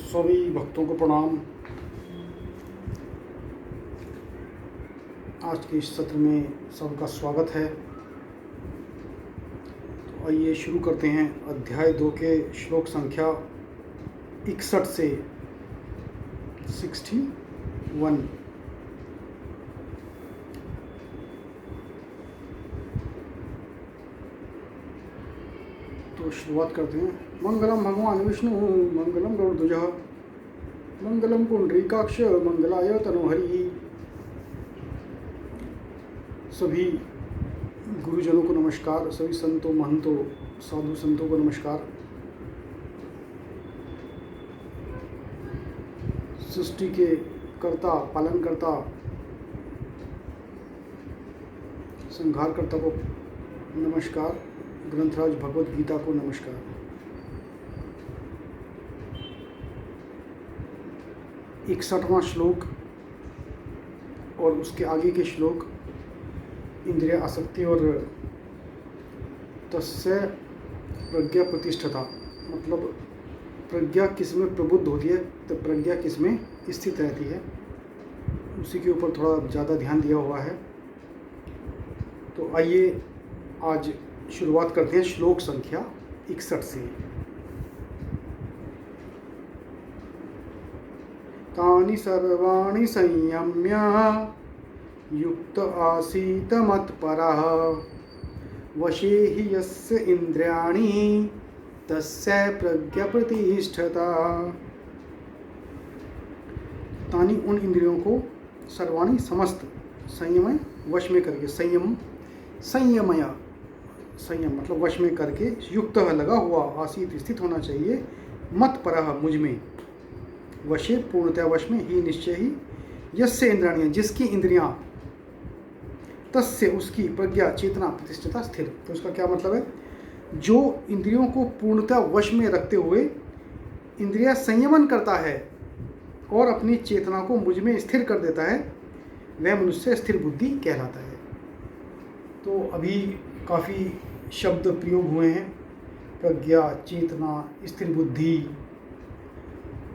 सभी भक्तों को प्रणाम। आज के इस सत्र में सबका स्वागत है। तो आइए शुरू करते हैं अध्याय 2 के श्लोक संख्या 61 से 61। तो शुरुआत करते हैं। मंगलम भगवान विष्णु मंगलम गरुड़ध्वज मंगलम पुंडरीकाक्ष मंगलाय तनोहरि। सभी गुरुजनों को नमस्कार, सभी संतों महंतों साधु संतों को नमस्कार। सृष्टि के कर्ता पालनकर्ता संहारकर्ता को नमस्कार। ग्रंथराज भगवत गीता को नमस्कार। इकसठवां श्लोक और उसके आगे के श्लोक इंद्रिय आसक्ति और तस्य प्रज्ञा प्रतिष्ठता, मतलब प्रज्ञा किस में प्रबुद्ध होती है तो प्रज्ञा किस में स्थित रहती है, उसी के ऊपर थोड़ा ज़्यादा ध्यान दिया हुआ है। तो आइए आज शुरुआत करते हैं श्लोक संख्या 61 से। तानि सर्वाणि संयम्य युक्त आसीत मत्परः वशे हि यस्य इन्द्रियाणि तस्य प्रज्ञा प्रतिष्ठता। तानि उन इंद्रियों को सर्वाणि समस्त संयम वश में करके, संयमय संयम मतलब वश में करके, युक्त लगा हुआ, आसीत स्थित होना चाहिए, मत परह मुझ में, वशे पूर्णतया वश में, ही निश्चय ही, यस्य इंद्रियाणि जिसकी इंद्रियां, तस्य उसकी, प्रज्ञा चेतना प्रतिष्ठिता स्थिर। तो उसका क्या मतलब है? जो इंद्रियों को पूर्णतया वश में रखते हुए इंद्रिया संयमन करता है और अपनी चेतना को मुझ में स्थिर कर देता है, वह मनुष्य स्थिर बुद्धि कहलाता है। तो अभी काफ़ी शब्द प्रयोग हुए हैं, प्रज्ञा, चेतना, स्थिर बुद्धि।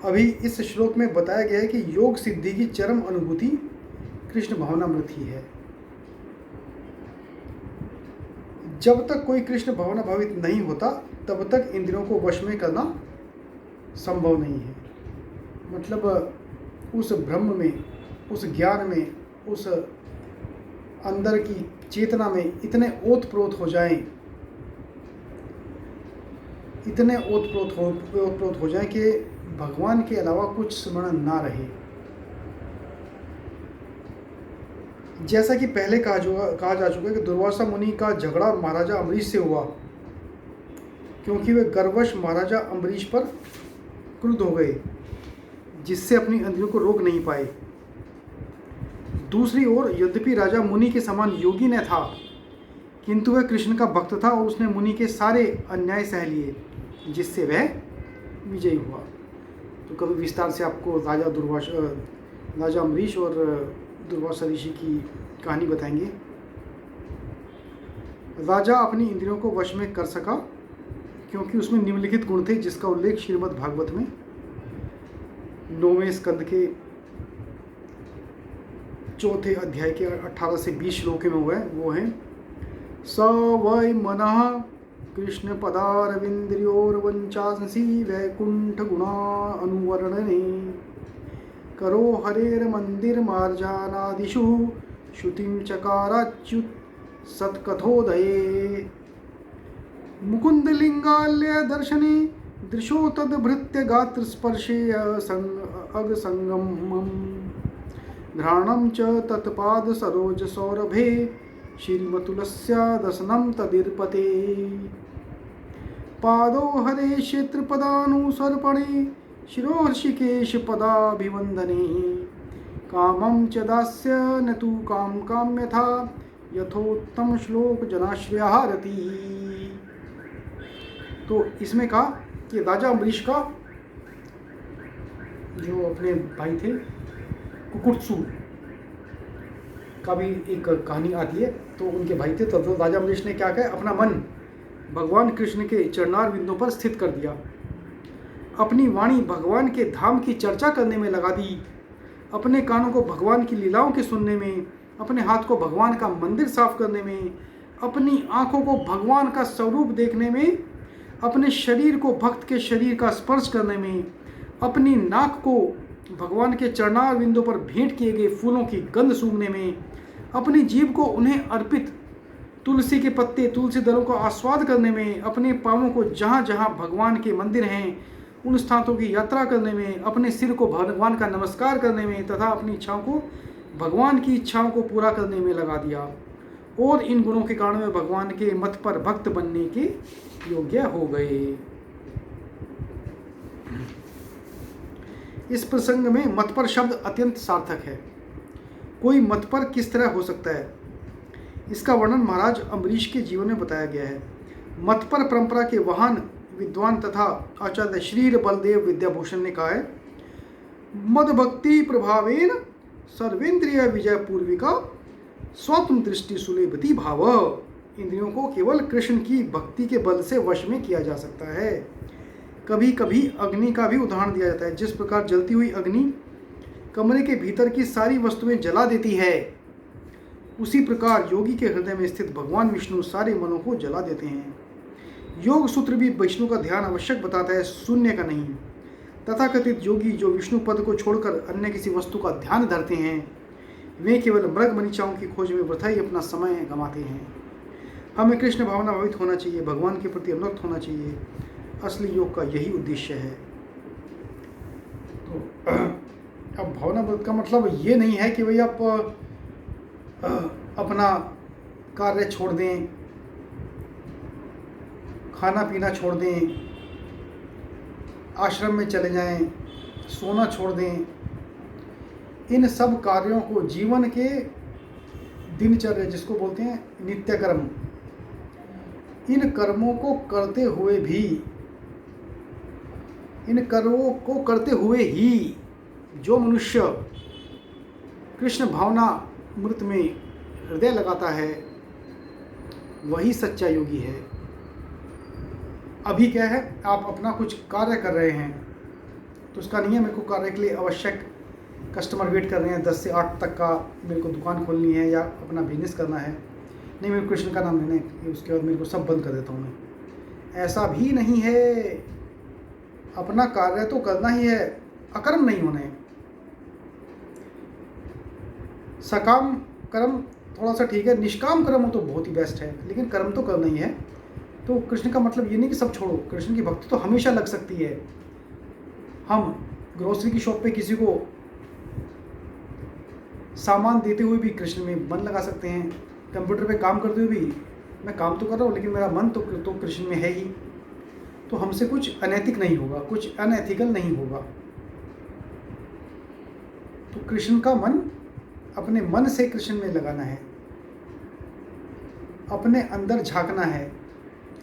अभी इस श्लोक में बताया गया है कि योग सिद्धि की चरम अनुभूति कृष्ण भावनामृत ही है। जब तक कोई कृष्ण भावना भावित नहीं होता तब तक इंद्रियों को वश में करना संभव नहीं है। मतलब उस ब्रह्म में, उस ज्ञान में, उस अंदर की चेतना में इतने ओतप्रोत हो जाएं, इतने ओतप्रोत हो जाएं कि भगवान के अलावा कुछ स्मरण ना रहे। जैसा कि पहले कहा जा चुका है कि दुर्वासा मुनि का झगड़ा महाराजा अम्बरीश से हुआ, क्योंकि वे गर्ववश महाराजा अम्बरीश पर क्रुद्ध हो गए, जिससे अपनी इंद्रियों को रोक नहीं पाए। दूसरी ओर यद्यपि राजा मुनि के समान योगी न था, किंतु वह कृष्ण का भक्त था और उसने मुनि के सारे अन्याय सह लिए, जिससे वह विजयी हुआ। तो कभी विस्तार से आपको राजा अम्बरीश और दुर्वासा ऋषि की कहानी बताएंगे। राजा अपनी इंद्रियों को वश में कर सका क्योंकि उसमें निम्नलिखित गुण थे, जिसका उल्लेख श्रीमद् भागवत में 9वें स्कंद के 4थे अध्याय के 18 से 20 श्लोक में हुआ है। वो है स वै मनः कृष्ण पदारविंद्रियोर्वंचांसि वैकुंठ गुणा अनुवर्णने करो हरेर मंदिर मार्जानादिषु श्रुतिं चकाराच्युत सत्कथोदये मुकुंदलिंगाल्य दर्शने दृशो तद्भृत्य गात्र स्पर्शे अगसंगमम् घ्राणं च तत्पाद सरोज सौरभे श्रीमतुलस्य दशनं तदिर्पते पादो हरे क्षेत्रपदानुसर्पणे शिरो हर्षिकेश पदाभिवंदने कामं च दास्य न तु काम काम्यथा यथोत्तम श्लोक जनाश्रयारति। तो इसमें कहा कि राजा अम्बरीश का जो अपने भाई थे कुकुत्सु का भी एक कहानी आती है। तो उनके भाई थे, तो राजा अम्बरीश ने क्या किया, अपना मन भगवान कृष्ण के चरणार बिंदुओं पर स्थित कर दिया अपनी वाणी भगवान के धाम की चर्चा करने में लगा दी, अपने कानों को भगवान की लीलाओं के सुनने में, अपने हाथ को भगवान का मंदिर साफ करने में, अपनी आँखों को भगवान का स्वरूप देखने में, अपने शरीर को भक्त के शरीर का स्पर्श करने में, अपनी नाक को भगवान के चरणार बिंदु पर भेंट किए गए फूलों की गंध सूंघने में, अपनी जीभ को उन्हें अर्पित तुलसी के पत्ते तुलसी दलों का आस्वाद करने में, अपने पाँवों को जहाँ जहाँ भगवान के मंदिर हैं उन स्थानों की यात्रा करने में, अपने सिर को भगवान का नमस्कार करने में तथा अपनी इच्छाओं को भगवान की इच्छाओं को पूरा करने में लगा दिया और इन गुणों के कारण वे भगवान के मत पर भक्त बनने के योग्य हो गए। इस प्रसंग में मत पर शब्द अत्यंत सार्थक है। कोई मत पर किस तरह हो सकता है, इसका वर्णन महाराज अम्बरीश के जीवन में बताया गया है। मत पर परंपरा के महान विद्वान तथा आचार्य श्री बलदेव विद्याभूषण ने कहा है, मद भक्ति प्रभावेन सर्वेंद्रिय विजय पूर्विका स्वत्म दृष्टि सुलेभति भाव। इंद्रियों को केवल कृष्ण की भक्ति के बल से वश में किया जा सकता है। कभी कभी अग्नि का भी उदाहरण दिया जाता है। जिस प्रकार जलती हुई अग्नि कमरे के भीतर की सारी वस्तुएं जला देती है, उसी प्रकार योगी के हृदय में स्थित भगवान विष्णु सारे मनों को जला देते हैं। योग सूत्र भी विष्णु का ध्यान आवश्यक बताता है, शून्य का नहीं। तथाकथित योगी जो विष्णु पद को छोड़कर अन्य किसी वस्तु का ध्यान धरते हैं, वे केवल मृग मनीषाओं की खोज में वृथा ही अपना समय गंवाते हैं। हमें कृष्ण भावना भावित होना चाहिए, भगवान के प्रति अनुरक्त होना चाहिए। असली योग का यही उद्देश्य है। तो अब भावनामृत का मतलब ये नहीं है कि भाई आप अपना कार्य छोड़ दें, खाना पीना छोड़ दें, आश्रम में चले जाएं, सोना छोड़ दें। इन सब कार्यों को जीवन के दिनचर्या जिसको बोलते हैं नित्य कर्म, इन कर्मों को करते हुए भी, इन कर्मों को करते हुए ही जो मनुष्य कृष्ण भावना मृत में हृदय लगाता है, वही सच्चा योगी है। अभी क्या है, आप अपना कुछ कार्य कर रहे हैं तो उसका नहीं है मेरे को कार्य के लिए आवश्यक कस्टमर वेट कर रहे हैं 10 से 8 तक का, मेरे को दुकान खोलनी है या अपना बिजनेस करना है, नहीं मेरे को कृष्ण का नाम लेना है, उसके बाद मेरे को सब बंद कर देता हूँ मैं। ऐसा भी नहीं है। अपना कार्य तो करना ही है, अकर्म नहीं होना है। सकाम कर्म थोड़ा सा ठीक है, निष्काम कर्म हो तो बहुत ही बेस्ट है, लेकिन कर्म तो करना ही है। तो कृष्ण का मतलब ये नहीं कि सब छोड़ो, कृष्ण की भक्ति तो हमेशा लग सकती है। हम ग्रोसरी की शॉप पे किसी को सामान देते हुए भी कृष्ण में मन लगा सकते हैं। कंप्यूटर पे काम करते हुए भी मैं काम तो कर रहा हूँ लेकिन मेरा मन तो कृष्ण में है ही। तो हमसे कुछ अनैतिक नहीं होगा, कुछ अनएथिकल नहीं होगा। तो कृष्ण का मन, अपने मन से कृष्ण में लगाना है, अपने अंदर झांकना है।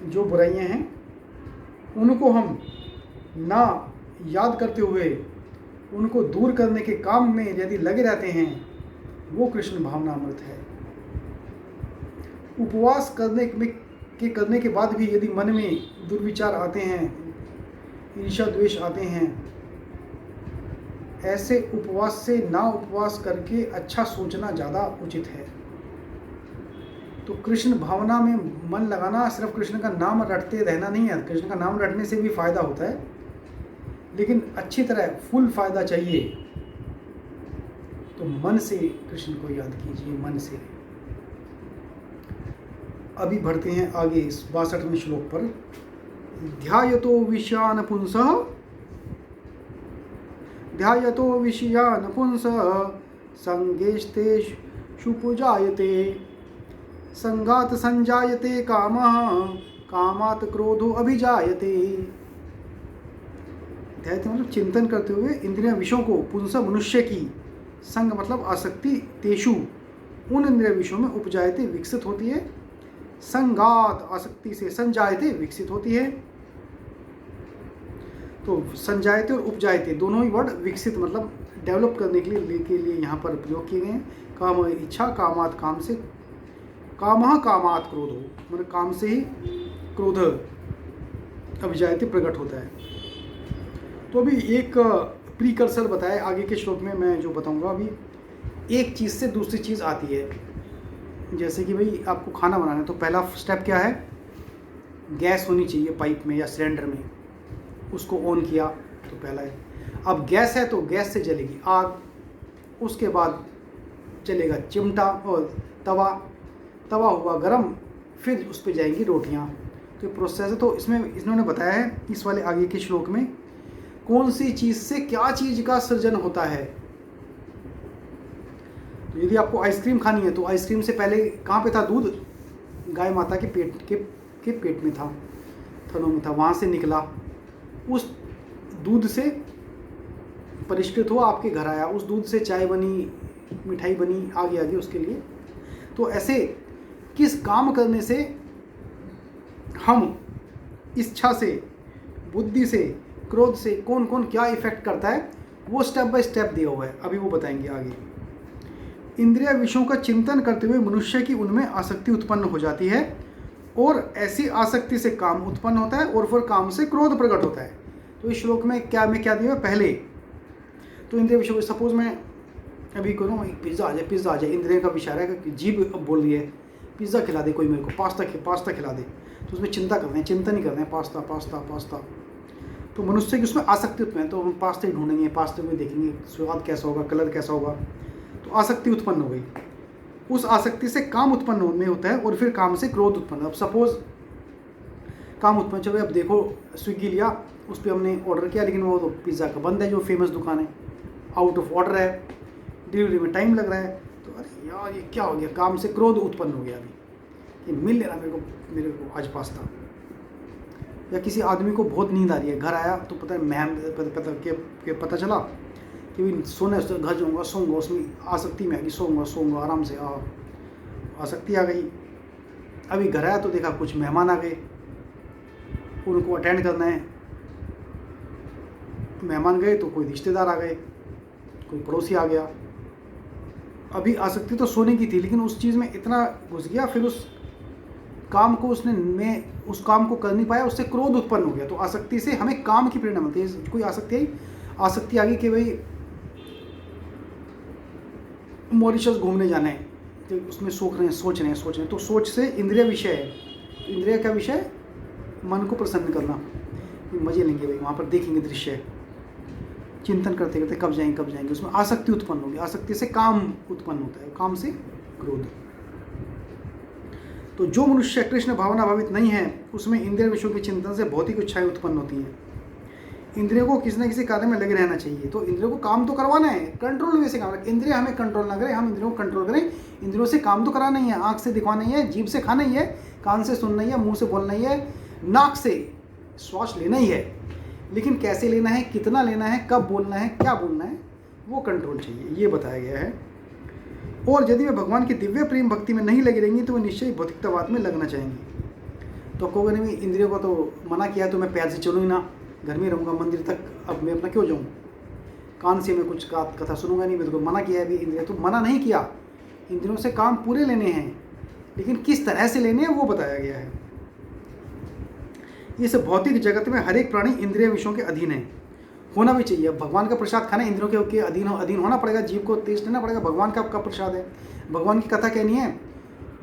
जो बुराइयां हैं उनको हम ना याद करते हुए उनको दूर करने के काम में यदि लगे रहते हैं, वो कृष्ण भावनामृत है। उपवास करने के बाद भी यदि मन में दुर्विचार आते हैं, ईर्ष्या द्वेष आते हैं, ऐसे उपवास से ना उपवास करके अच्छा सोचना ज़्यादा उचित है। तो कृष्ण भावना में मन लगाना सिर्फ कृष्ण का नाम रटते रहना नहीं है। कृष्ण का नाम रटने से भी फायदा होता है, लेकिन अच्छी तरह फुल फायदा चाहिए तो मन से कृष्ण को याद कीजिए, मन से। अभी बढ़ते हैं आगे 62वें श्लोक पर। ध्यायतो विषयान पुंसः, ध्यायतो विषयान पुंसः संगेस्तेषु पूजायते, संगात संजायते कामः, कामात् क्रोधो अभिजायते। ध्यायते मतलब चिंतन करते हुए इंद्रिय विषयों को, पुंस मनुष्य की, संग मतलब आसक्ति, तेषु उन इंद्रिय विषयों में उपजायते विकसित होती है, संगात आसक्ति से संजायते विकसित होती है। तो संजायते और उपजायते दोनों ही वर्ड विकसित मतलब डेवलप करने के लिए यहाँ पर प्रयोग किए गए हैं। काम इच्छा, कामात काम से, कामः कामात क्रोधो मतलब काम से ही क्रोध अभिजायते प्रकट होता है। तो अभी एक प्रीकर्सर बताया आगे के श्लोक में मैं जो बताऊंगा। अभी एक चीज़ से दूसरी चीज़ आती है, जैसे कि भाई आपको खाना बनाना है तो पहला स्टेप क्या है, गैस होनी चाहिए पाइप में या सिलेंडर में, उसको ऑन किया तो पहला है। अब गैस है तो गैस से जलेगी आग, उसके बाद चलेगा चिमटा और तवा हुआ गरम, फिर उस पर जाएंगी रोटियां। तो ये प्रोसेस है। तो इसमें इन्होंने बताया है इस वाले आगे के श्लोक में कौन सी चीज़ से क्या चीज़ का सृजन होता है। तो यदि आपको आइसक्रीम खानी है तो आइसक्रीम से पहले कहाँ पे था, दूध गाय माता के पेट में था, थनों में था, वहाँ से निकला, उस दूध से परिष्कृत हुआ, आपके घर आया, उस दूध से चाय बनी, मिठाई बनी, आगे उसके लिए। तो ऐसे किस काम करने से हम इच्छा से, बुद्धि से, क्रोध से कौन कौन क्या इफेक्ट करता है, वो स्टेप बाय स्टेप दिया हुआ है, अभी वो बताएंगे आगे। इंद्रिय विषयों का चिंतन करते हुए मनुष्य की उनमें आसक्ति उत्पन्न हो जाती है और ऐसी आसक्ति से काम उत्पन्न होता है और फिर काम से क्रोध प्रकट होता है। तो इस श्लोक में क्या दिया है, पहले तो इंद्रिय विषयों, सपोज मैं अभी करूँ एक पिज़्ज़ा आ जाए, इंद्रिय का विचार है कि जीभ अब बोल रही है पिज़्ज़ा खिला दे कोई मेरे को, पास्ता खिला दे, तो उसमें चिंतन ही करते हैं पास्ता। तो मनुष्य की उसमें आसक्ति उत्पन्न है, तो हम पास्ते ढूंढेंगे, पास्ते में देखेंगे स्वाद कैसा होगा, कलर कैसा होगा, तो आसक्ति उत्पन्न हो गई। उस आसक्ति से काम उत्पन्न होने होता है और फिर काम से क्रोध उत्पन्न। अब सपोज काम उत्पन्न, चलो अब देखो स्विगी लिया, उस पर हमने ऑर्डर किया, लेकिन वो तो पिज़्ज़ा का बंद है, जो फेमस दुकान है, आउट ऑफ ऑर्डर है, डिलीवरी में टाइम लग रहा है, तो अरे यार ये क्या हो गया, काम से क्रोध उत्पन्न हो गया अभी कि मिल ले रहा मेरे को आज पास्ता। या किसी आदमी को बहुत नींद आ रही है, घर आया तो पता है पता चला कि भाई सोने घर जाऊँगा, सोऊंगा, उसमें आसक्ति में आएगी, सोऊंगा आराम से, आसक्ति आ गई। अभी घर आया तो देखा कुछ मेहमान आ गए, उनको अटेंड करना है, मेहमान गए तो कोई रिश्तेदार आ गए, कोई पड़ोसी आ गया। अभी आसक्ति तो सोने की थी, लेकिन उस चीज़ में इतना घुस गया, फिर उस काम को उस काम को कर नहीं पाया, उससे क्रोध उत्पन्न हो गया। तो आसक्ति से हमें काम की प्रेरणा मिलती है। कोई आसक्ति आ गई कि भाई मॉरिशस घूमने जाना है, तो उसमें सोच रहे हैं, तो सोच से इंद्रिय विषय है। इंद्रिय का विषय मन को प्रसन्न करना, मजे लेंगे भाई, वहाँ पर देखेंगे दृश्य, चिंतन करते करते कब जाएंगे, उसमें आसक्ति उत्पन्न होगी। आसक्ति से काम उत्पन्न होता है, काम से क्रोध। तो जो मनुष्य कृष्ण भावना भावित नहीं है, उसमें इंद्रिय विषयों के चिंतन से भौतिक इच्छाएं उत्पन्न होती हैं। इंद्रियों को किसी न किसी कार्य में लगे रहना चाहिए। तो इंद्रियों को काम तो करवाना है, कंट्रोल में से काम। इंद्रिय हमें कंट्रोल ना करें, हम इंद्रियों को कंट्रोल करें। इंद्रियों से काम तो कराना ही है, आँख से दिखवाना ही है, जीभ से खाना ही है, कान से सुनना ही है, मुँह से बोलना ही है, नाक से श्वास लेना ही है। लेकिन कैसे लेना है, कितना लेना है, कब बोलना है, क्या बोलना है, वो कंट्रोल चाहिए, ये बताया गया है। और यदि वे भगवान की दिव्य प्रेम भक्ति में नहीं लगी रहेंगी तो वे निश्चय भौतिकतावाद में लगना चाहेंगी। तो कहोगे नहीं, इंद्रियों को तो मना किया है तो मैं पैर से चलूँ ही ना, घर में रहूँगा, मंदिर तक अब मैं अपना क्यों जाऊँ, कान से मैं कुछ कथा सुनूंगा नहीं, मेरे को मना किया है अभी इंद्रिया, तो मना नहीं किया। इंद्रियों से काम पूरे लेने हैं, लेकिन किस तरह से लेने हैं वो बताया गया है। इस भौतिक जगत में हर एक प्राणी इंद्रिय विषयों के अधीन है, होना भी चाहिए। भगवान का प्रसाद खाना इंद्रियों के अधीन होना पड़ेगा, जीव को टेस्ट लेना पड़ेगा, भगवान का प्रसाद है, भगवान की कथा कहनी है,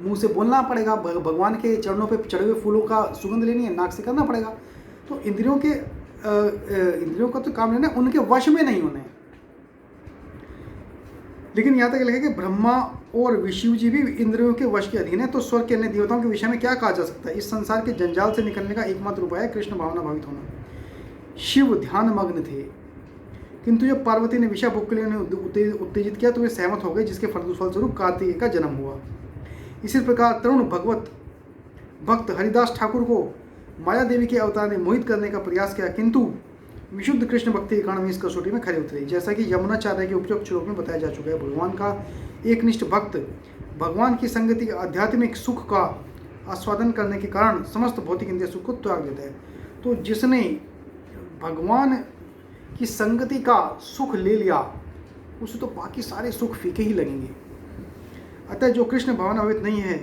मुंह से बोलना पड़ेगा, भगवान के चरणों पे चढ़े हुए फूलों का सुगंध लेनी है, नाक से करना पड़ेगा। तो इंद्रियों का तो काम लेना, उनके वश में नहीं होना है। लेकिन यहाँ तक लगे कि ब्रह्मा और विष्णु जी भी इंद्रियों के वश के अधीन है। तो स्वर्ग के अन्य देवताओं के विषय में क्या कहा जा सकता है? इस संसार के जंजाल से निकलने का एकमात्र उपाय है कृष्ण भावना भावित होना। शिव ध्यान मग्न थे, किंतु जब पार्वती ने विषय भोग के लिए उन्हें उत्तेजित किया तो वे सहमत हो गए, जिसके फलस्वरूप कार्तिकेय का जन्म हुआ। इसी प्रकार तरुण भक्त हरिदास ठाकुर को माया देवी के अवतार ने मोहित करने का प्रयास किया, किंतु विशुद्ध कृष्ण भक्ति के कारण इस कसौटी में खरे उतरे। जैसा कि यमुनाचार्य के उपयुक्त श्लोक में बताया जा चुका है, भगवान का एकनिष्ठ भक्त भगवान की संगति आध्यात्मिक सुख का आस्वादन करने के कारण समस्त भौतिक इंद्रिय सुख को त्याग देता है। तो जिसने भगवान की संगति का सुख ले लिया, उसे तो बाकी सारे सुख फीके ही लगेंगे। अतः जो कृष्ण भावनावित नहीं है,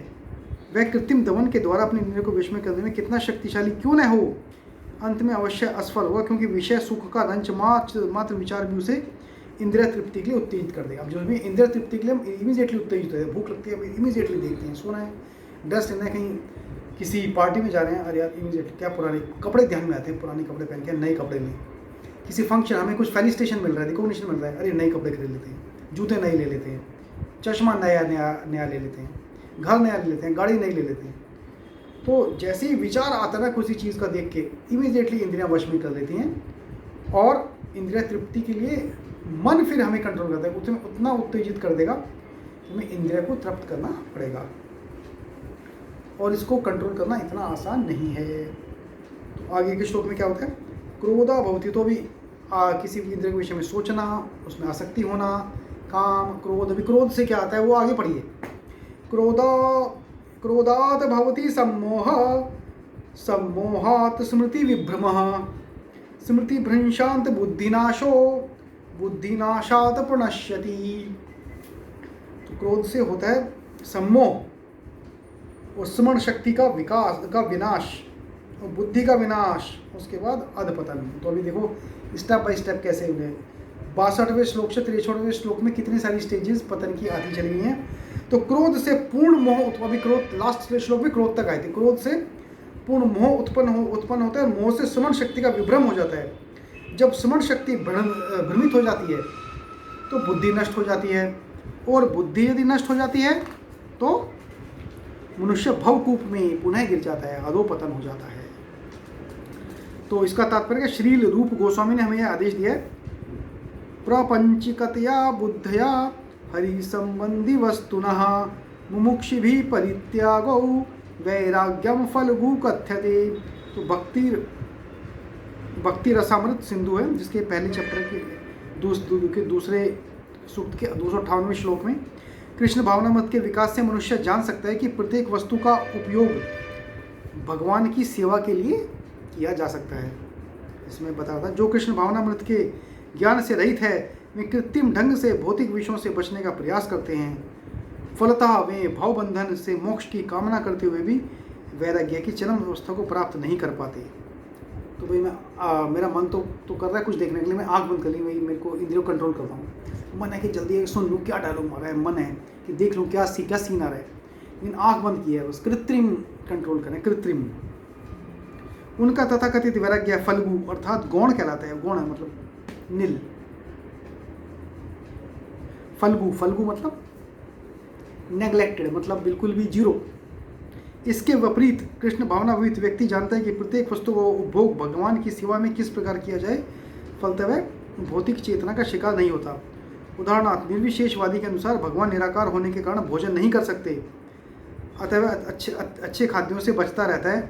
वह कृत्रिम दमन के द्वारा अपने इंद्रियों को विषय करने में कितना शक्तिशाली क्यों न हो, अंत में अवश्य असफल होगा, क्योंकि विषय सुख का रंच मात्र विचार भी उसे इंद्रिय तृप्ति के लिए उत्तेजित कर देगा। अब जो भी इंद्रिय तृप्ति के लिए हम इमीडिएटली उत्तेजित होते हैं, भूख लगती है इमीडिएटली देखते हैं, सोना है, डर से ना कहीं किसी पार्टी में जा रहे हैं, अरे यार इमीडिएटली क्या पुराने कपड़े ध्यान में आते हैं, पुराने कपड़े पहन के नए कपड़े नहीं, किसी फंक्शन हमें कुछ फेलिसिटेशन मिल रहा है, रिकॉग्निशन मिल रहा है, अरे नए कपड़े खरीद लेते हैं, जूते नए ले लेते हैं, चश्मा नया नया ले लेते हैं, घर नया ले लेते हैं, गाड़ी नई ले लेते हैं। तो जैसे ही विचार आता है ना किसी चीज़ का देख के, इमीडिएटली इंद्रियां वश में कर लेती हैं और इंद्रिय तृप्ति के लिए मन फिर हमें कंट्रोल करता है, उतना उत्तेजित कर देगा कि हमें इंद्रिय को तृप्त करना पड़ेगा, और इसको कंट्रोल करना इतना आसान नहीं है। तो आगे के श्लोक में क्या होता है, क्रोधा भवति, तो भी किसी भी इंद्रिय के विषय में सोचना, उसमें आसक्ति होना, काम, क्रोध। अभी क्रोध से क्या आता है वो आगे पढ़िए। क्रोधात भवति सम्मोह, सम्मोहात् स्मृति विभ्रमः, स्मृति भ्रंशांत बुद्धिनाशो, बुद्धिनाशात प्रणश्यति। तो क्रोध से होता है सम्मोह और स्मरण शक्ति का विकास का विनाश और बुद्धि का विनाश, उसके बाद अधपतन। तो अभी देखो स्टेप बाय स्टेप कैसे हुए। 62वें श्लोक से 63वें श्लोक में कितनी सारी स्टेजेस पतन की आती चली गई हैं। तो क्रोध से पूर्ण मोह, तो अभी क्रोध लास्ट श्लोक में क्रोध तक आए थे, क्रोध से पूर्ण मोह उत्पन्न होता है, मोह से स्मरण शक्ति का विभ्रम हो जाता है। जब स्मरण शक्ति भ्रमित हो जाती है तो बुद्धि नष्ट हो जाती है, और बुद्धि यदि नष्ट हो जाती है तो मनुष्य भवकूप में पुनः गिर जाता है, अधोपतन हो जाता है। तो इसका तात्पर्य श्रील रूप गोस्वामी ने हमें यह आदेश दिया है, प्रपंचिकतया बुद्धया हरि संबंधी वस्तुनः मुमुक्षिभिः परित्यागौ वैराग्यम फलगु कथ्यते। तो भक्ति रसामृत सिंधु है, जिसके पहले चैप्टर के दूसरे सूक्त के 258वें श्लोक में कृष्ण भावनामृत के विकास से मनुष्य जान सकता है कि प्रत्येक वस्तु का उपयोग भगवान की सेवा के लिए किया जा सकता है। इसमें बता था जो कृष्ण भावनामृत के ज्ञान से रहित है वे कृत्रिम ढंग से भौतिक विषयों से बचने का प्रयास करते हैं, फलतः वे भावबंधन से मोक्ष की कामना करते हुए भी वैराग्य की चरम अवस्था को प्राप्त नहीं कर पाते। तो भाई मेरा मन तो कर रहा है कुछ देखने के लिए, मैं आँख बंद कर ली, भाई मेरे को इंद्रियों कंट्रोल करता हूँ, मन है कि जल्दी सुन लूँ क्या डायलॉग मारा है, मन है कि देख लूँ क्या सीन आ रहा है, लेकिन आँख बंद किया है, बस कृत्रिम कंट्रोल करें, कृत्रिम। उनका तथाकथित वैराग्य फल्गु अर्थात गौण कहलाता है, गौण है मतलब नील, फल्गु मतलब नेग्लेक्टेड, मतलब बिल्कुल भी जीरो। इसके विपरीत कृष्ण भावनावित व्यक्ति जानता है कि प्रत्येक वस्तु को उपभोग भगवान की सेवा में किस प्रकार किया जाए, फलतः वह भौतिक चेतना का शिकार नहीं होता। उदाहरणार्थ निर्विशेषवादी के अनुसार भगवान निराकार होने के कारण भोजन नहीं कर सकते, अतः वह अच्छे खाद्यों से बचता रहता है,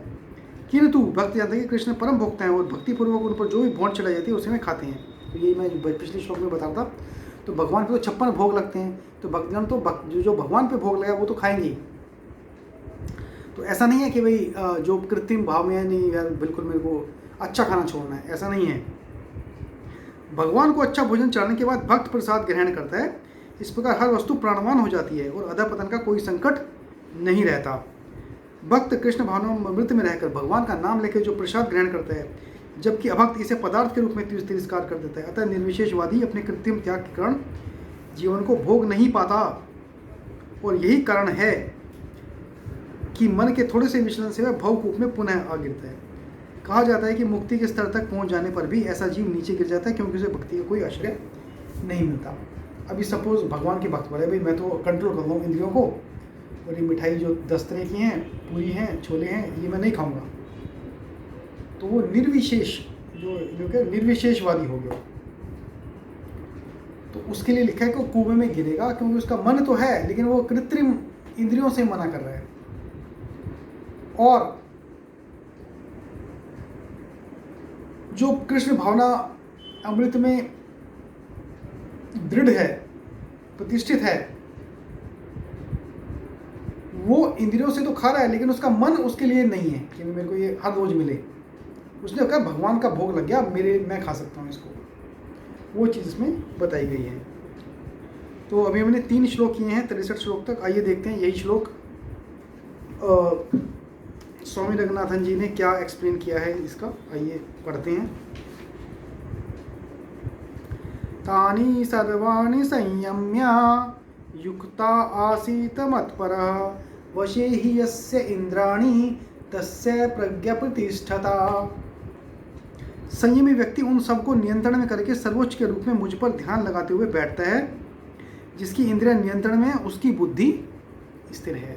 किंतु भक्त जानते हैं कि कृष्ण परम भोक्त हैं और भक्तिपूर्वक उन पर जो भी भोजन चढ़ाई जाती है उसे में खाते हैं। तो यही मैं पिछले श्लोक में बता रहा था। तो भगवान पे तो 56 भोग लगते हैं, तो भक्तजन तो जो भगवान पे भोग लगा वो तो खाएंगे ही। तो ऐसा नहीं है कि भाई जो कृत्रिम भाव में है नहीं यार बिल्कुल मेरे को अच्छा खाना छोड़ना है, ऐसा नहीं है। भगवान को अच्छा भोजन चढ़ाने के बाद भक्त प्रसाद ग्रहण करता है। इस प्रकार हर वस्तु प्राणवान हो जाती है और अधःपतन का कोई संकट नहीं रहता। भक्त कृष्ण भावनामृत में रहकर भगवान का नाम लेकर जो प्रसाद ग्रहण करता है, जबकि अभक्त इसे पदार्थ के रूप में तिरस्कार कर देता है। अतः निर्विशेषवादी अपने कृत्रिम त्याग के कारण जीवन को भोग नहीं पाता, और यही कारण है कि मन के थोड़े से विचलन से वह भवकूप में पुनः आ गिरता है। कहा जाता है कि मुक्ति के स्तर तक पहुंच जाने पर भी ऐसा जीव नीचे गिर जाता है, क्योंकि उसे भक्ति का कोई आश्रय नहीं मिलता। अभी सपोज भगवान के भक्त बोले भाई मैं तो कंट्रोल कर रहा हूँ इंद्रियों को, और ये मिठाई जो 10 तरह की हैं, पूरी हैं, छोले हैं, ये मैं नहीं खाऊंगा, तो वो निर्विशेष जो क्या निर्विशेषवादी हो गया। तो उसके लिए लिखा है कि वो कुएं में गिरेगा, क्योंकि उसका मन तो है लेकिन वो कृत्रिम इंद्रियों से मना कर रहा है। और जो कृष्ण भावना अमृत में दृढ़ है, प्रतिष्ठित है, वो इंद्रियों से तो खा रहा है लेकिन उसका मन उसके लिए नहीं है कि मेरे को ये हर रोज मिले। उसने कहा भगवान का भोग लग गया, मैं खा सकता हूँ इसको, वो चीज़ इसमें बताई गई है। तो अभी हमने 3 श्लोक किए हैं 63 श्लोक तक। आइए देखते हैं यही श्लोक स्वामी रंगनाथन जी ने क्या एक्सप्लेन किया है इसका, आइए पढ़ते हैं। तानि सर्वाणि संयम्य युक्ता आसीत मत्परः वशे हि यस्य इंद्राणि तस्य प्रज्ञा प्रतिष्ठता। संयमी व्यक्ति उन सबको नियंत्रण में करके सर्वोच्च के रूप में मुझ पर ध्यान लगाते हुए बैठता है। जिसकी इंद्रिय नियंत्रण में है उसकी बुद्धि स्थिर है।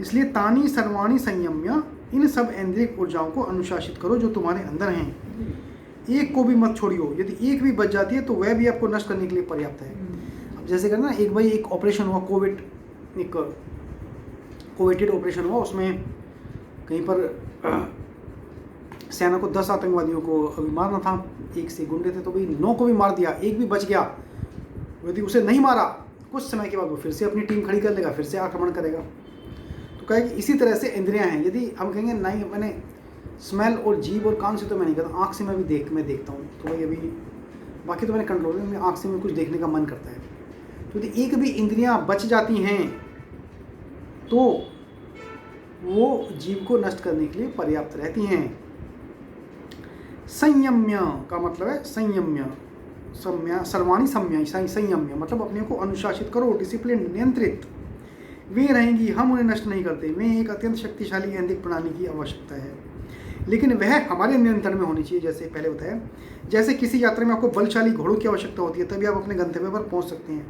इसलिए तानी सर्वाणी संयम्य, इन सब इंद्रिय ऊर्जाओं को अनुशासित करो जो तुम्हारे अंदर हैं। एक को भी मत छोड़ियो, यदि एक भी बच जाती है तो वह भी आपको नष्ट करने के लिए पर्याप्त है। अब जैसे करना, एक ऑपरेशन हुआ कोविड, एक कोविडेड ऑपरेशन हुआ, उसमें कहीं पर सेना को 10 आतंकवादियों को अभी मारना था। एक से गुंडे थे तो भाई 9 को भी मार दिया, एक भी बच गया। यदि उसे नहीं मारा, कुछ समय के बाद वो फिर से अपनी टीम खड़ी कर लेगा, फिर से आक्रमण करेगा। तो कहे कि इसी तरह से इंद्रियां हैं। यदि हम कहेंगे नहीं मैंने स्मेल और जीभ और कान से तो मैं नहीं करता, आँख से मैं देखता हूँ, तो भाई अभी बाकी तो मैंने कंट्रोल है, आँख से मैं कुछ देखने का मन करता है। तो यदि एक भी इंद्रियां बच जाती हैं तो वो जीव को नष्ट करने के लिए पर्याप्त रहती हैं। संयम्य का मतलब है संयम्य, सर्वाणी संयम्य मतलब अपने को अनुशासित करो, डिसिप्लिन, नियंत्रित। वे रहेंगी, हम उन्हें नष्ट नहीं करते। वे एक अत्यंत शक्तिशाली ऐंद्रिक प्रणाली की आवश्यकता है, लेकिन वह हमारे नियंत्रण में होनी चाहिए। जैसे पहले बताया, जैसे किसी यात्रा में आपको बलशाली घोड़ों की आवश्यकता होती है, तभी आप अपने गंतव्य पर पहुंच सकते हैं,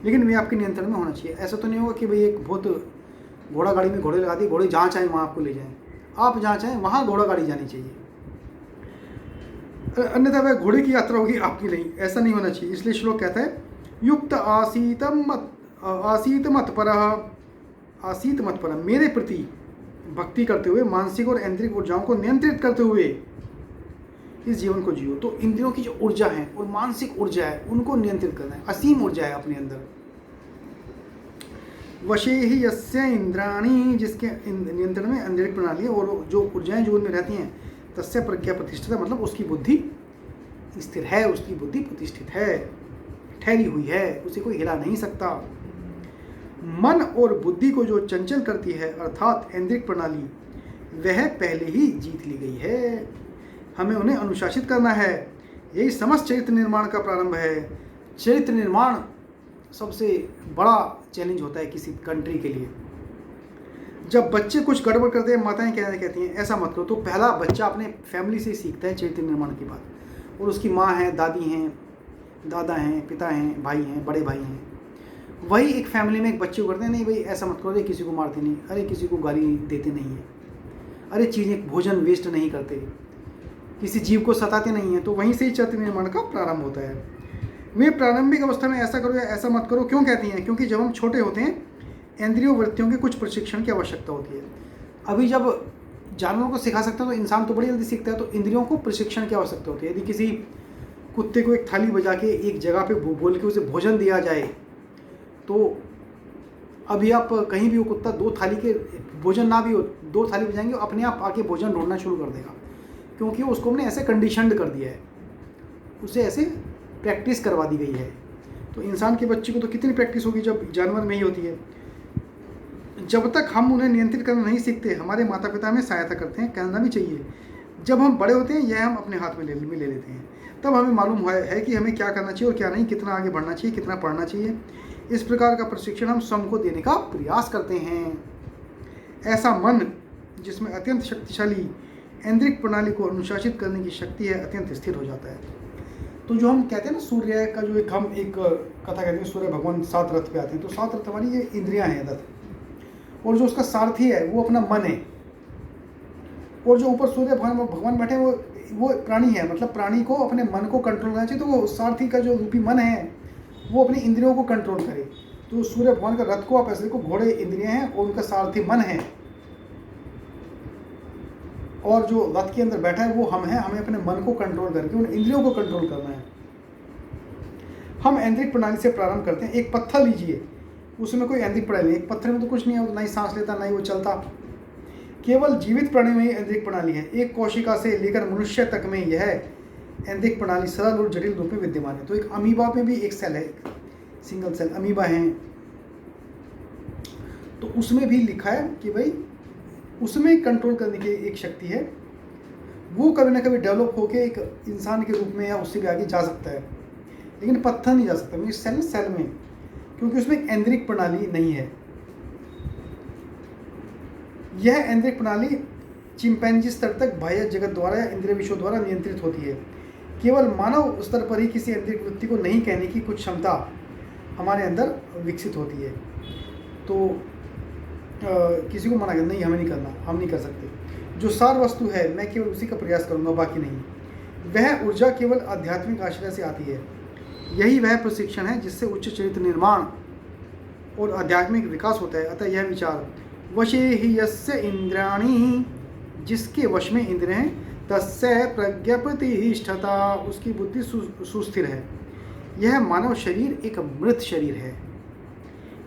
लेकिन वे आपके नियंत्रण में होना चाहिए। ऐसा तो नहीं होगा कि भाई एक बहुत घोड़ा गाड़ी में घोड़े लगा दिए, घोड़े जहाँ चाहें वहाँ आपको ले जाएं। आप जहाँ चाहें वहाँ घोड़ा गाड़ी जानी चाहिए, अन्यथा वह घोड़े की यात्रा होगी, आपकी नहीं। ऐसा नहीं होना चाहिए। इसलिए श्लोक कहता है युक्त आसीत मत पर, मेरे प्रति भक्ति करते हुए मानसिक और ऐंद्रिक ऊर्जाओं को नियंत्रित करते हुए इस जीवन को जियो। तो इंद्रियों की जो ऊर्जा है और मानसिक ऊर्जा है उनको नियंत्रित करना है। असीम ऊर्जा है अपने अंदर। वशे ही यस्य इंद्राणी, जिसके नियंत्रण में ऐंद्रिक प्रणाली है और जो ऊर्जाएं जो उनमें रहती हैं, तस्य प्रज्ञा प्रतिष्ठित, मतलब उसकी बुद्धि स्थिर है, उसकी बुद्धि प्रतिष्ठित है, ठहरी हुई है, उसे कोई हिला नहीं सकता। मन और बुद्धि को जो चंचल करती है अर्थात ऐंद्रिक प्रणाली, वह पहले ही जीत ली गई है। हमें उन्हें अनुशासित करना है। यही समस्त चरित्र निर्माण का प्रारंभ है। चरित्र निर्माण सबसे बड़ा चैलेंज होता है किसी कंट्री के लिए। जब बच्चे कुछ गड़बड़ करते हैं, माताएं कहती हैं ऐसा मत करो, तो पहला बच्चा अपने फैमिली से सीखता है चरित्र निर्माण की बात। और उसकी माँ है, दादी हैं, दादा हैं, पिता हैं, भाई हैं, बड़े भाई हैं। वही एक फैमिली में एक बच्चे को करते हैं, नहीं भाई ऐसा मत करो, अरे किसी को मारते नहीं, अरे किसी को गाली देते नहीं है, अरे चीज़ें भोजन वेस्ट नहीं करते, किसी जीव को सताते नहीं हैं। तो वहीं से ही चरित्र निर्माण का प्रारंभ होता है। वे प्रारंभिक अवस्था में ऐसा करो या ऐसा मत करो क्यों कहती हैं? क्योंकि जब हम छोटे होते हैं इंद्रियों वृत्तियों के कुछ प्रशिक्षण की आवश्यकता होती है। अभी जब जानवरों को सिखा सकते हैं तो इंसान तो बड़ी जल्दी सीखता है, तो इंद्रियों को प्रशिक्षण की आवश्यकता होती है। यदि किसी कुत्ते को एक थाली बजा के एक जगह पे बोल के उसे भोजन दिया जाए, तो अभी आप कहीं भी वो कुत्ता 2 थाली के भोजन ना भी हो, 2 थाली बजाएंगे, अपने आप आके भोजन ढूंढना शुरू कर देगा, क्योंकि उसको हमने ऐसे कंडीशनड कर दिया है, उसे ऐसे प्रैक्टिस करवा दी गई है। तो इंसान के बच्चे को तो कितनी प्रैक्टिस होगी जब जानवर में ही होती है। जब तक हम उन्हें नियंत्रित करना नहीं सीखते, हमारे माता पिता हमें सहायता करते हैं, करना भी चाहिए। जब हम बड़े होते हैं यह हम अपने हाथ में ले लेते हैं, तब हमें मालूम है कि हमें क्या करना चाहिए और क्या नहीं, कितना आगे बढ़ना चाहिए, कितना पढ़ना चाहिए। इस प्रकार का प्रशिक्षण हम स्वयं को देने का प्रयास करते हैं। ऐसा मन जिसमें अत्यंत शक्तिशाली ऐंद्रिक प्रणाली को अनुशासित करने की शक्ति है, अत्यंत स्थिर हो जाता है। तो जो हम कहते हैं ना, सूर्य का जो एक कथा कहते हैं, सूर्य भगवान 7 रथ पे आते हैं, तो 7 रथ वाली ये इंद्रियां हैं रथ, और जो उसका सारथी है वो अपना मन है, और जो ऊपर सूर्य भगवान बैठे वो प्राणी है। मतलब प्राणी को अपने मन को कंट्रोल करना चाहिए, तो वो सारथी का जो रूपी मन है वो अपनी इंद्रियों को कंट्रोल करे। तो सूर्य भगवान का रथ को आप ऐसे देखो, घोड़े इंद्रियां हैं और उनका सारथी मन है, और जो रथ के अंदर बैठा है वो हम हैं। हमें अपने मन को कंट्रोल करके उन इंद्रियों को कंट्रोल करना है। हम ऐंद्रिक प्रणाली से प्रारंभ करते हैं। एक पत्थर लीजिए, उसमें कोई ऐंद्रिक प्रणाली, एक पत्थर में तो कुछ नहीं है, ना ही सांस लेता, ना ही वो चलता। केवल जीवित प्राणी में ही ऐंद्रिक प्रणाली है। एक कोशिका से लेकर मनुष्य तक में यह ऐंद्रिक प्रणाली सरल और जटिल रूप में विद्यमान है। तो एक अमीबा में भी एक सेल है, सिंगल सेल अमीबा है, तो उसमें भी लिखा है कि भाई उसमें कंट्रोल करने की एक शक्ति है, वो कभी ना कभी डेवलप होके एक इंसान के रूप में या उससे भी आगे जा सकता है, लेकिन पत्थर नहीं जा सकता। मेरी सेल में, क्योंकि उसमें एक ऐन्द्रिक प्रणाली नहीं है। यह ऐन्द्रिक प्रणाली चिंपैंजी स्तर तक बाह्य जगत द्वारा या इंद्रिय विषयों द्वारा नियंत्रित होती है। केवल मानव स्तर पर ही किसी ऐन्द्रिक वृत्ति को नहीं कहने की कुछ क्षमता हमारे अंदर विकसित होती है। तो किसी को मना कर नहीं, हमें नहीं करना, हम नहीं कर सकते। जो सार वस्तु है मैं केवल उसी का प्रयास करूंगा, बाकी नहीं। वह ऊर्जा केवल आध्यात्मिक आश्रय से आती है। यही वह प्रशिक्षण है जिससे उच्च चरित्र निर्माण और आध्यात्मिक विकास होता है। अतः यह विचार वशे ही यस्य इंद्रियाणि, जिसके वश में इंद्रिय हैं, तस्य प्रज्ञा प्रतिष्ठता, उसकी बुद्धि सुस्थिर है। यह मानव शरीर एक मृत शरीर है।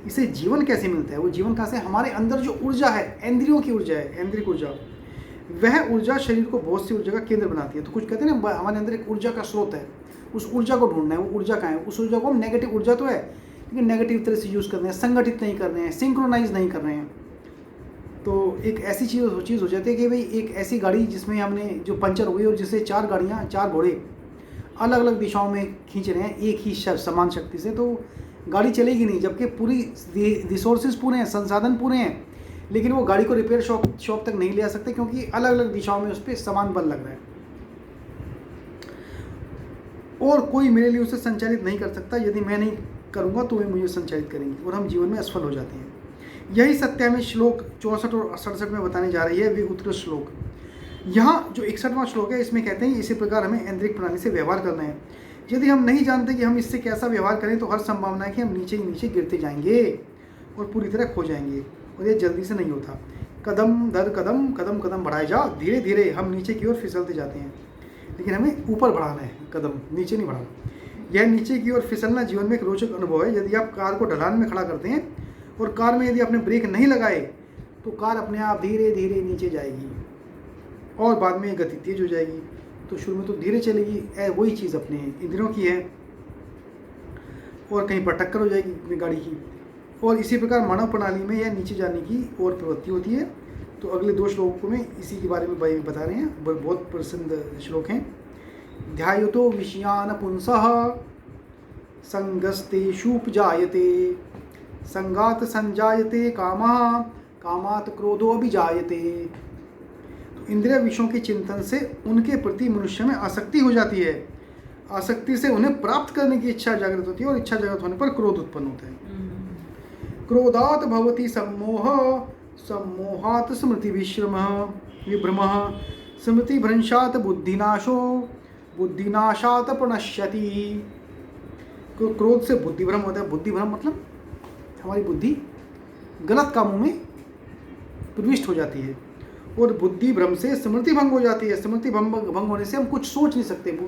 इसे जीवन कैसे मिलता है? वो जीवन कहाँ से? हमारे अंदर जो ऊर्जा है, इंद्रियों की ऊर्जा है, ऐन्द्रिक ऊर्जा, वह ऊर्जा शरीर को बहुत सी ऊर्जा का केंद्र बनाती है। तो कुछ कहते हैं ना, हमारे अंदर एक ऊर्जा का स्रोत है, उस ऊर्जा को ढूंढना है। वो ऊर्जा कहाँ है? उस ऊर्जा को हम नेगेटिव ऊर्जा तो है, लेकिन नेगेटिव तरह से यूज़ कर रहे हैं, संगठित नहीं कर रहे हैं, सिंक्रोनाइज नहीं कर रहे हैं। तो एक ऐसी चीज़ हो जाती है कि भाई एक ऐसी गाड़ी जिसमें हमने जो पंचर हो गई और जिससे 4 गाड़ियाँ, 4 घोड़े अलग अलग दिशाओं में खींच रहे हैं एक ही समान शक्ति से, तो गाड़ी चलेगी नहीं। जबकि पूरी रिसोर्सेज पूरे हैं, संसाधन पूरे हैं, लेकिन वो गाड़ी को रिपेयर शॉप तक नहीं ले आ सकते, क्योंकि अलग अलग दिशाओं में उस पर समान बल लग रहा है और कोई मेरे लिए उसे संचालित नहीं कर सकता। यदि मैं नहीं करूँगा तो वे मुझे संचालित करेंगे और हम जीवन में असफल हो जाते हैं। यही सत्य हमें श्लोक 64 और 67 में बताने जा रही है, वे उत्कृष्ट श्लोक। यहाँ जो 61वां श्लोक है, इसमें कहते हैं इसी प्रकार हमें ऐन्द्रिक प्रणाली से व्यवहार करना है। यदि हम नहीं जानते कि हम इससे कैसा व्यवहार करें, तो हर संभावना है कि हम नीचे ही नीचे गिरते जाएंगे और पूरी तरह खो जाएंगे, और ये जल्दी से नहीं होता। कदम दर कदम, कदम कदम बढ़ाए जा, धीरे धीरे हम नीचे की ओर फिसलते जाते हैं, लेकिन हमें ऊपर बढ़ाना है कदम, नीचे नहीं बढ़ाना। यह नीचे की ओर फिसलना जीवन में एक रोचक अनुभव है। यदि आप कार को ढलान में खड़ा करते हैं और कार में यदि आपने ब्रेक नहीं लगाए, तो कार अपने आप धीरे धीरे नीचे जाएगी और बाद में गति तेज हो जाएगी। तो शुरू में तो धीरे चलेगी, वही चीज़ अपने इंद्रियों की है, और कहीं पर टक्कर हो जाएगी अपनी गाड़ी की। और इसी प्रकार मानव प्रणाली में यह नीचे जाने की और प्रवृत्ति होती है। तो अगले 2 श्लोकों में इसी के बारे में बता रहे हैं, बहुत प्रसिद्ध श्लोक हैं। ध्यायतो विषयान पुंसः संगस्तेषुपजायते, संगात संजायते कामः, कामात् क्रोधो अभिजायते। तो इंद्रिय विषयों के चिंतन से उनके प्रति मनुष्य में आसक्ति हो जाती है। आसक्ति से उन्हें प्राप्त करने की इच्छा जागृत होती है, और इच्छा जागृत होने पर क्रोध उत्पन्न होता है। क्रोधात भवति सम्मोह, सम्मोहात स्मृति विभ्रमः, स्मृति भ्रंशात बुद्धिनाशो, बुद्धिनाशात प्रणश्यति। क्रोध से बुद्धिभ्रम होता है। बुद्धिभ्रम मतलब हमारी बुद्धि गलत कामों में प्रविष्ट हो जाती है, और बुद्धि भ्रम से स्मृति भंग हो जाती है। स्मृति भंग होने से हम कुछ सोच नहीं सकते।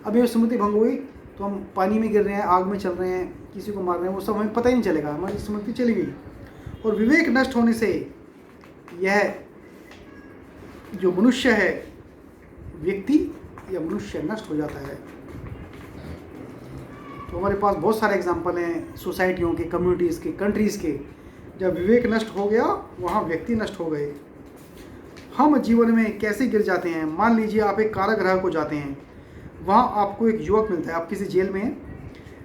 अभी स्मृति भंग हुई तो हम पानी में गिर रहे हैं, आग में चल रहे हैं, किसी को मार रहे हैं, वो सब हमें पता ही नहीं चलेगा, हमारी स्मृति चली गई। और विवेक नष्ट होने से यह जो मनुष्य है, व्यक्ति या मनुष्य नष्ट हो जाता है। तो हमारे पास बहुत सारे एग्जाम्पल हैं सोसाइटियों के, कम्युनिटीज़ के, कंट्रीज़ के। जब विवेक नष्ट हो गया, वहाँ व्यक्ति नष्ट हो गए। हम जीवन में कैसे गिर जाते हैं? मान लीजिए आप एक कारागृह को जाते हैं, वहाँ आपको एक युवक मिलता है, आप किसी जेल में हैं,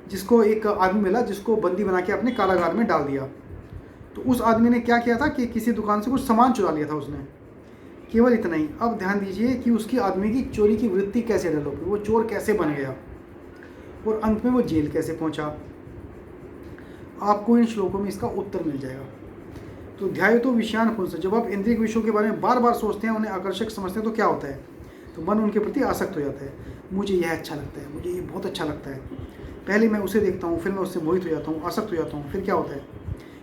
जिसको एक आदमी मिला जिसको बंदी बना के अपने कारागार में डाल दिया। तो उस आदमी ने क्या किया था कि किसी दुकान से कुछ सामान चुरा लिया था उसने, केवल इतना ही। अब ध्यान दीजिए कि उसकी आदमी की चोरी की वृत्ति कैसे डेवलप हुई, वो चोर कैसे बन गया, और अंत में वो जेल कैसे पहुंचा। आपको इन श्लोकों में इसका उत्तर मिल जाएगा। तो ध्यायतो विषयान पुंसः, जब आप इंद्रिय विषयों के बारे में बार बार सोचते हैं, उन्हें आकर्षक समझते हैं, तो क्या होता है? तो मन उनके प्रति आसक्त हो जाता है। मुझे यह अच्छा लगता है, मुझे ये बहुत अच्छा लगता है। पहले मैं उसे देखता हूँ, फिर मैं उससे मोहित हो जाता हूँ, आसक्त हो जाता हूँ। फिर क्या होता है?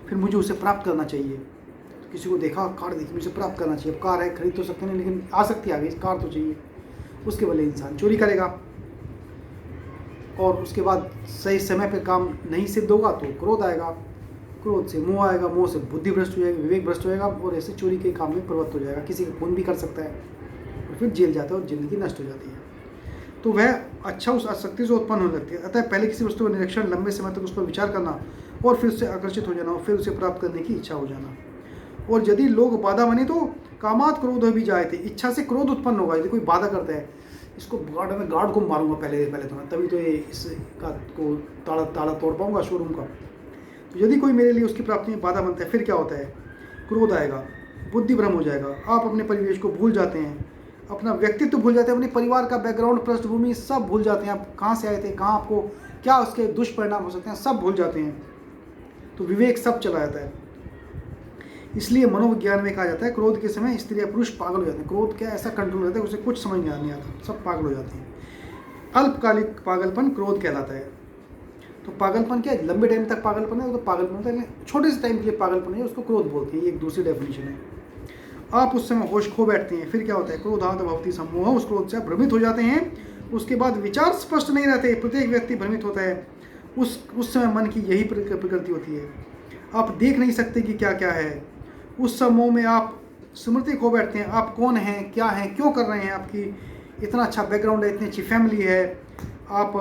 फिर मुझे उसे प्राप्त करना चाहिए। तो किसी को देखा, कार देखी, मुझे प्राप्त करना चाहिए। अब कार है, खरीद तो सकते नहीं, लेकिन आसक्ति आ गई, कार तो चाहिए। उसके बदले इंसान चोरी करेगा, और उसके बाद सही समय पर काम नहीं सिद्ध होगा तो क्रोध आएगा, क्रोध से मोह आएगा, मोह से बुद्धि भ्रष्ट हो जाएगी, विवेक भ्रष्ट हो जाएगा, और ऐसे चोरी के काम में प्रवृत्त हो जाएगा। किसी का खून भी कर सकता है, और फिर जेल जाता है और जिंदगी नष्ट हो जाती है। तो वह अच्छा उस आसक्ति से उत्पन्न होने लगती है। अतः पहले किसी वस्तु का निरीक्षण, लंबे समय तक उस पर विचार करना, और फिर उससे आकर्षित हो जाना, और फिर उसे प्राप्त करने की इच्छा हो जाना। और यदि लोग बाधा बने तो कामात क्रोध भी जाए थे, इच्छा से क्रोध उत्पन्न होगा। यदि कोई बाधा करता है, इसको गार्ड को मारूंगा पहले तो मैं, तभी तो ये इसका को ताला तोड़ पाऊंगा शोरूम का। तो यदि कोई मेरे लिए उसकी प्राप्ति में बाधा बनता है, फिर क्या होता है? क्रोध आएगा, बुद्धि भ्रम हो जाएगा, आप अपने परिवेश को भूल जाते हैं, अपना व्यक्तित्व भूल जाते हैं, अपने परिवार का बैकग्राउंड, पृष्ठभूमि सब भूल जाते हैं। आप कहाँ से आए थे, कहाँ आपको क्या उसके दुष्परिणाम हो सकते हैं, सब भूल जाते हैं। तो विवेक सब चला जाता है। इसलिए मनोविज्ञान में कहा जाता है क्रोध के समय स्त्री या पुरुष पागल हो जाते हैं। क्रोध क्या ऐसा कंट्रोल रहता है, उसे कुछ समझ नहीं आता, सब पागल हो जाते हैं। अल्पकालिक पागलपन क्रोध कहलाता है। तो पागलपन क्या है? लंबे टाइम तक पागलपन है, वो तो पागलपन होता है। छोटे से टाइम के लिए पागलपन है, उसको क्रोध बोलते हैं। ये एक दूसरी डेफिनेशन है। आप उस समय होश खो बैठते हैं, फिर क्या होता है? क्रोधात भवति सम्मोह, उस क्रोध से भ्रमित हो जाते हैं। उसके बाद विचार स्पष्ट नहीं रहते, प्रत्येक व्यक्ति भ्रमित होता है। उस समय मन की यही प्रकृति होती है, आप देख नहीं सकते कि क्या क्या है। उस समूह में आप स्मृति खो बैठते हैं, आप कौन हैं, क्या हैं, क्यों कर रहे हैं, आपकी इतना अच्छा बैकग्राउंड है, इतनी अच्छी फैमिली है, आप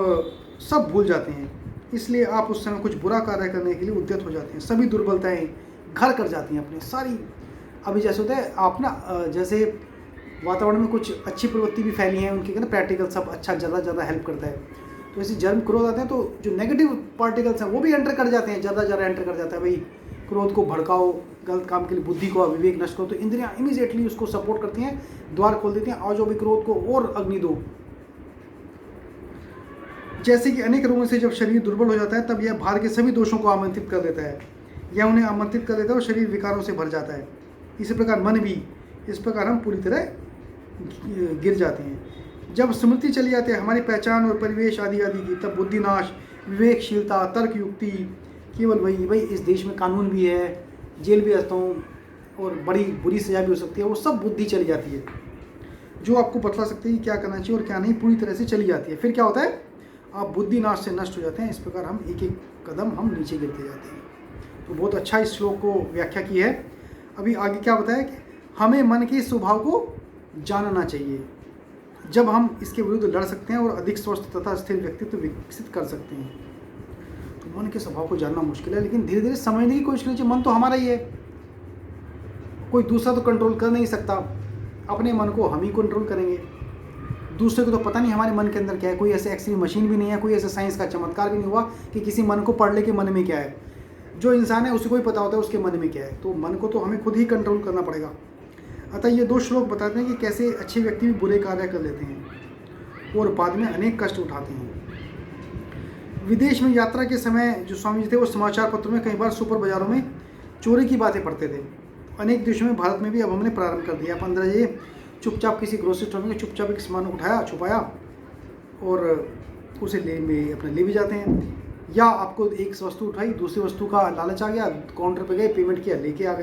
सब भूल जाते हैं। इसलिए आप उस समय कुछ बुरा कार्य करने के लिए उद्यत हो जाते हैं। सभी दुर्बलताएं घर कर जाती हैं अपने सारी। अभी जैसे होता है आप ना, जैसे वातावरण में कुछ अच्छी प्रवृत्ति भी फैली है, उनके ना प्रैक्टिकल सब अच्छा ज़्यादा हेल्प करता है। तो ऐसे जर्म क्रोध आते हैं तो जो नेगेटिव पार्टिकल्स हैं वो भी एंटर कर जाते हैं, ज़्यादा एंटर कर जाता है। भाई क्रोध को भड़काओ, गलत काम के लिए बुद्धि को अविवेक नष्ट करो, तो इंद्रियां इमीडिएटली उसको सपोर्ट करती हैं, द्वार खोल देती हैं, आओ जो भी क्रोध को और अग्नि दो। जैसे कि अनेक रोगों से जब शरीर दुर्बल हो जाता है, तब यह बाहर के सभी दोषों को आमंत्रित कर देता है, या उन्हें आमंत्रित कर देता है और शरीर विकारों से भर जाता है। इसी प्रकार मन भी, इस प्रकार हम पूरी तरह गिर जाते हैं। जब स्मृति चली जाती है हमारी पहचान और परिवेश आदि की, तब बुद्धिनाश, विवेकशीलता, तर्क युक्ति, केवल वही इस देश में कानून भी है, जेल भी रहता हूँ और बड़ी बुरी सजा भी हो सकती है, वो सब बुद्धि चली जाती है जो आपको बतला सकते हैं कि क्या करना चाहिए और क्या नहीं, पूरी तरह से चली जाती है। फिर क्या होता है? आप बुद्धिनाश से नष्ट हो जाते हैं। इस प्रकार हम एक एक कदम हम नीचे गिरते जाते हैं। तो बहुत अच्छा इस श्लोक को व्याख्या की है। अभी आगे क्या बताया कि हमें मन के स्वभाव को जानना चाहिए, जब हम इसके विरुद्ध लड़ सकते हैं और अधिक स्वस्थ तथा स्थिर व्यक्तित्व विकसित कर सकते हैं। तो मन के स्वभाव को जानना मुश्किल है, लेकिन धीरे धीरे समझने की कोशिश करनी चाहिए। मन तो हमारा ही है, कोई दूसरा तो कंट्रोल कर नहीं सकता। अपने मन को हम ही कंट्रोल करेंगे, दूसरे को तो पता नहीं हमारे मन के अंदर क्या है। कोई ऐसे एक्सरे मशीन भी नहीं है, कोई ऐसा साइंस का चमत्कार भी नहीं हुआ कि किसी मन को पढ़ ले के मन में क्या है। जो इंसान है उसे को ही पता होता है उसके मन में क्या है। तो मन को तो हमें खुद ही कंट्रोल करना पड़ेगा। अतः ये दो श्लोक बताते हैं कि कैसे अच्छे व्यक्ति भी बुरे कार्य कर लेते हैं और बाद में अनेक कष्ट उठाते हैं। विदेश में यात्रा के समय जो स्वामी जी थे वो समाचार पत्रों में कई बार सुपर बाजारों में चोरी की बातें पढ़ते थे। अनेक देशों में, भारत में भी अब हमने प्रारंभ कर दिया। 15 ये चुपचाप किसी ग्रोसरी स्टोर में चुपचाप एक सामान उठाया, छुपाया और उसे अपने ले भी जाते हैं। या आपको एक वस्तु उठाई, दूसरी वस्तु का लालच आ गया, काउंटर पे गए, पेमेंट किया, लेके आ गए।